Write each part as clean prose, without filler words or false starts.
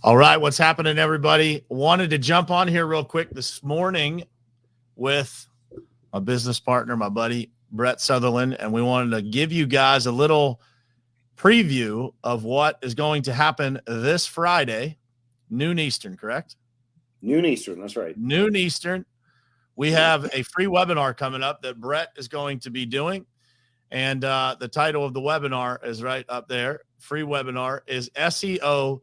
All right, what's happening, everybody? Wanted to jump on here real quick this morning with my business partner, my buddy, Brett Sutherland, and we wanted to give you guys a little preview of what is going to happen this Friday, noon Eastern, correct? Noon Eastern, that's right. Noon Eastern. We have a free webinar coming up that Brett is going to be doing, and the title of the webinar is right up there. Free webinar is SEO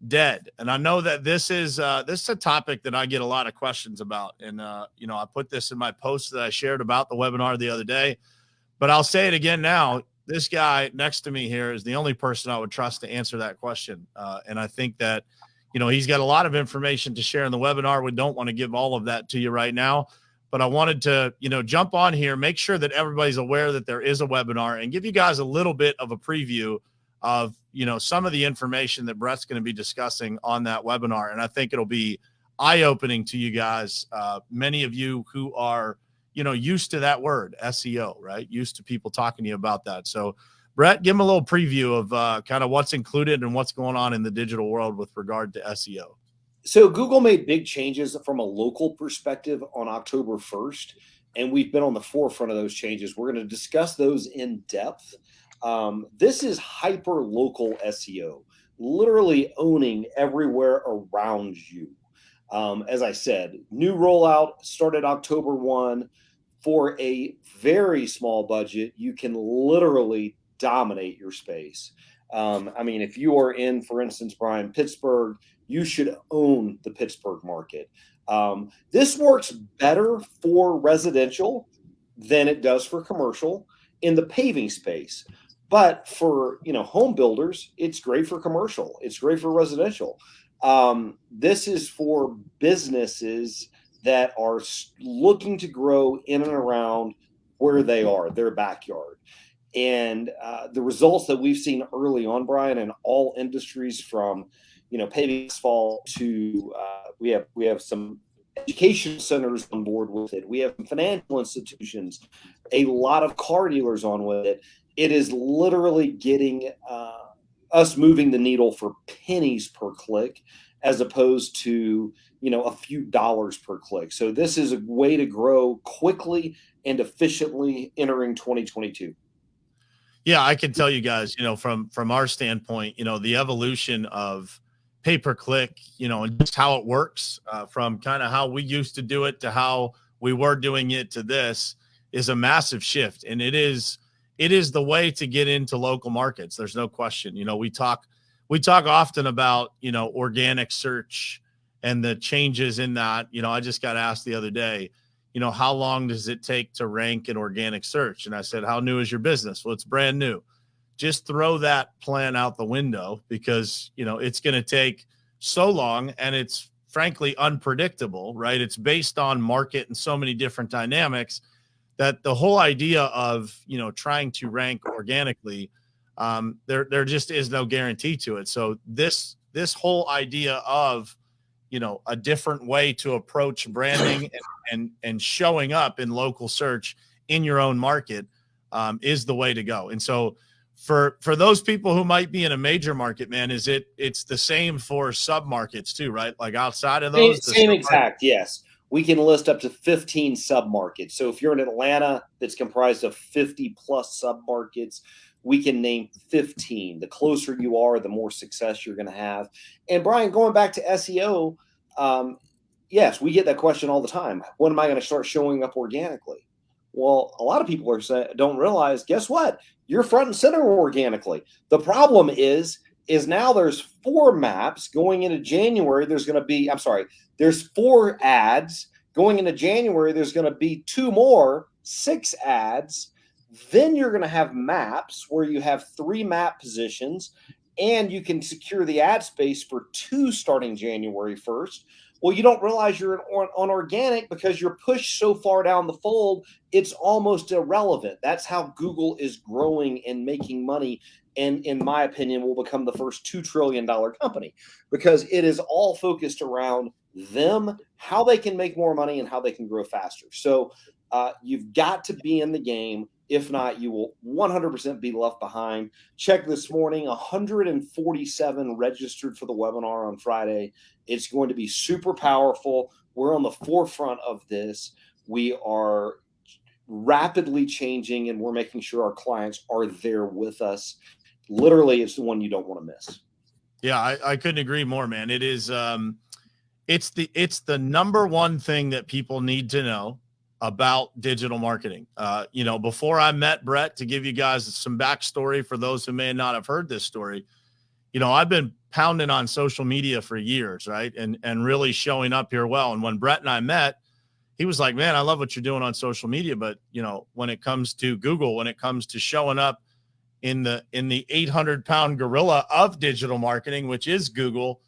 dead. And I know that this is a topic that I get a lot of questions about. And, I put this in my post that I shared about the webinar the other day, but I'll say it again now. This guy next to me here is the only person I would trust to answer that question. And I think that, he's got a lot of information to share in the webinar. We don't want to give all of that to you right now, but I wanted to, jump on here, make sure that everybody's aware that there is a webinar and give you guys a little bit of a preview of, some of the information that Brett's going to be discussing on that webinar. And I think it'll be eye-opening to you guys. Many of you who are, used to that word SEO, right? Used to people talking to you about that. So Brett, give them a little preview of kind of what's included and what's going on in the digital world with regard to SEO. So Google made big changes from a local perspective on October 1st, and we've been on the forefront of those changes. We're going to discuss those in depth. This is hyper local SEO, literally owning everywhere around you. As I said, new rollout started October 1 for a very small budget. You can literally dominate your space. If you are in, for instance, Brian, Pittsburgh, you should own the Pittsburgh market. This works better for residential than it does for commercial in the paving space. But for, home builders, it's great for commercial. It's great for residential. This is for businesses that are looking to grow in and around where they are, their backyard. And the results that we've seen early on, Brian, in all industries from, paving asphalt to we have some education centers on board with it. We have financial institutions, a lot of car dealers on with it. It is literally getting us moving the needle for pennies per click as opposed to, a few dollars per click. So this is a way to grow quickly and efficiently entering 2022. Yeah, I can tell you guys, from our standpoint, the evolution of pay-per-click, and just how it works from kind of how we used to do it to how we were doing it to this is a massive shift. And it is the way to get into local markets. There's no question. We talk often about, organic search and the changes in that. I just got asked the other day, how long does it take to rank in organic search? And I said, how new is your business? Well, it's brand new. Just throw that plan out the window because, it's going to take so long and it's frankly unpredictable, right? It's based on market and so many different dynamics that the whole idea of, trying to rank organically, there just is no guarantee to it. So this whole idea of, a different way to approach branding and showing up in local search in your own market is the way to go. And so for those people who might be in a major market, man, it's the same for sub markets too, right? Like outside of those, same exact, yes. We can list up to 15 sub-markets. So if you're in Atlanta that's comprised of 50 plus sub-markets, we can name 15. The closer you are, the more success you're going to have. And Brian, going back to SEO, yes, we get that question all the time. When am I going to start showing up organically? Well, a lot of people don't realize, guess what? You're front and center organically. The problem is now there's 4 maps going into January. There's 4 ads going into January. There's going to be 2 more, 6 ads. Then you're going to have maps where you have 3 map positions and you can secure the ad space for 2 starting January 1st. Well, you don't realize you're on organic because you're pushed so far down the fold, it's almost irrelevant. That's how Google is growing and making money and in my opinion, will become the first $2 trillion company, because it is all focused around them, how they can make more money and how they can grow faster. So you've got to be in the game. If not, you will 100% be left behind. Check this morning, 147 registered for the webinar on Friday. It's going to be super powerful. We're on the forefront of this. We are rapidly changing, and we're making sure our clients are there with us. Literally, it's the one you don't want to miss. Yeah, I couldn't agree more, man. It is it's the number one thing that people need to know about digital marketing. Before I met Brett, to give you guys some backstory for those who may not have heard this story, I've been pounding on social media for years, right? And really showing up here well. And when Brett and I met, he was like, man, I love what you're doing on social media. But, when it comes to Google, when it comes to showing up in the 800-pound gorilla of digital marketing, which is Google,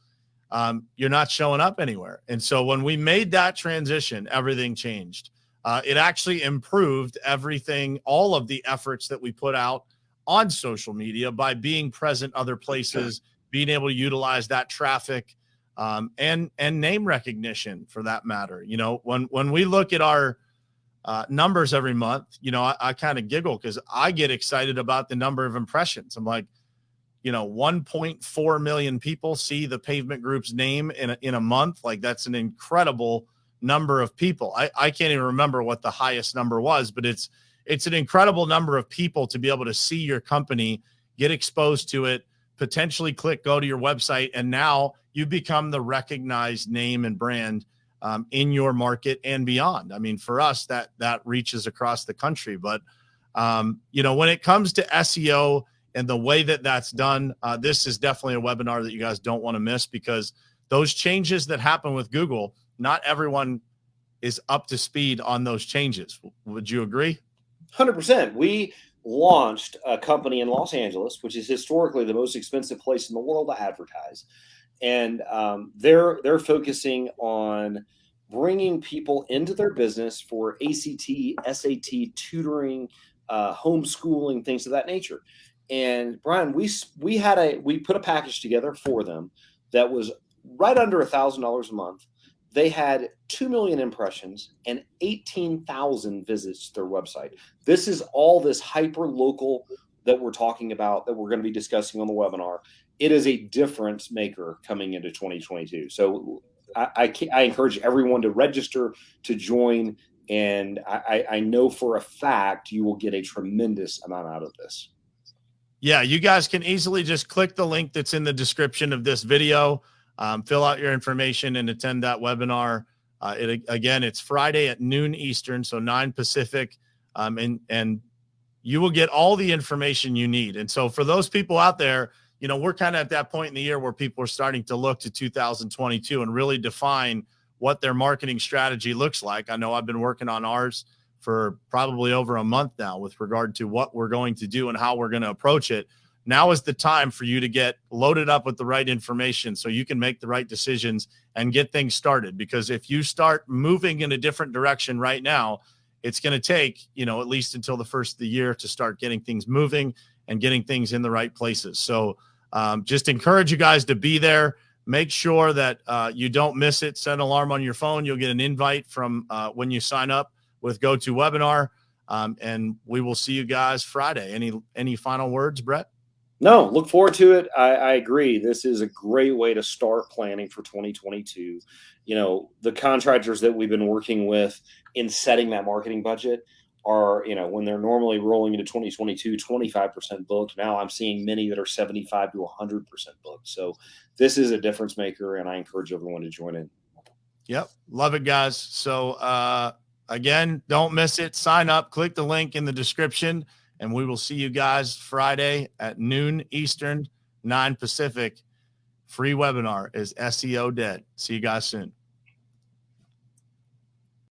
you're not showing up anywhere. And so when we made that transition, everything changed. It actually improved everything, all of the efforts that we put out on social media by being present other places, being able to utilize that traffic, and name recognition for that matter. When we look at our numbers every month, I kind of giggle because I get excited about the number of impressions. I'm like, 1.4 million people see the Pavement Group's name in a month. Like, that's an incredible number of people. I can't even remember what the highest number was, but it's an incredible number of people to be able to see your company, get exposed to it, potentially go to your website, and now you become the recognized name and brand in your market and beyond. I mean, for us, that reaches across the country. But when it comes to SEO and the way that that's done, this is definitely a webinar that you guys don't want to miss, because those changes that happen with Google, not everyone is up to speed on those changes. Would you agree? 100%. We launched a company in Los Angeles, which is historically the most expensive place in the world to advertise. And they're focusing on bringing people into their business for ACT, SAT, tutoring, homeschooling, things of that nature. And Brian, we put a package together for them that was right under $1,000 a month. They had 2 million impressions and 18,000 visits to their website. This is all this hyper local that we're talking about, that we're going to be discussing on the webinar. It is a difference maker coming into 2022. So I encourage everyone to register, to join, and I know for a fact you will get a tremendous amount out of this. Yeah, you guys can easily just click the link that's in the description of this video, fill out your information, and attend that webinar. Again, it's Friday at noon Eastern, so 9 Pacific, and you will get all the information you need. And so for those people out there, we're kind of at that point in the year where people are starting to look to 2022 and really define what their marketing strategy looks like. I know I've been working on ours for probably over a month now with regard to what we're going to do and how we're going to approach it. Now is the time for you to get loaded up with the right information so you can make the right decisions and get things started. Because if you start moving in a different direction right now, it's going to take, at least until the first of the year to start getting things moving and getting things in the right places. So just encourage you guys to be there. Make sure that you don't miss it. Set an alarm on your phone. You'll get an invite from when you sign up with GoToWebinar, and we will see you guys Friday. Any final words, Brett? No, look forward to it. I agree. This is a great way to start planning for 2022. The contractors that we've been working with in setting that marketing budget are, when they're normally rolling into 2022, 25% booked. Now I'm seeing many that are 75 to 100% booked. So this is a difference maker, and I encourage everyone to join in. Yep. Love it, guys. So, again, don't miss it. Sign up, click the link in the description, and we will see you guys Friday at noon Eastern, 9 Pacific. Free webinar is SEO Dead. See you guys soon.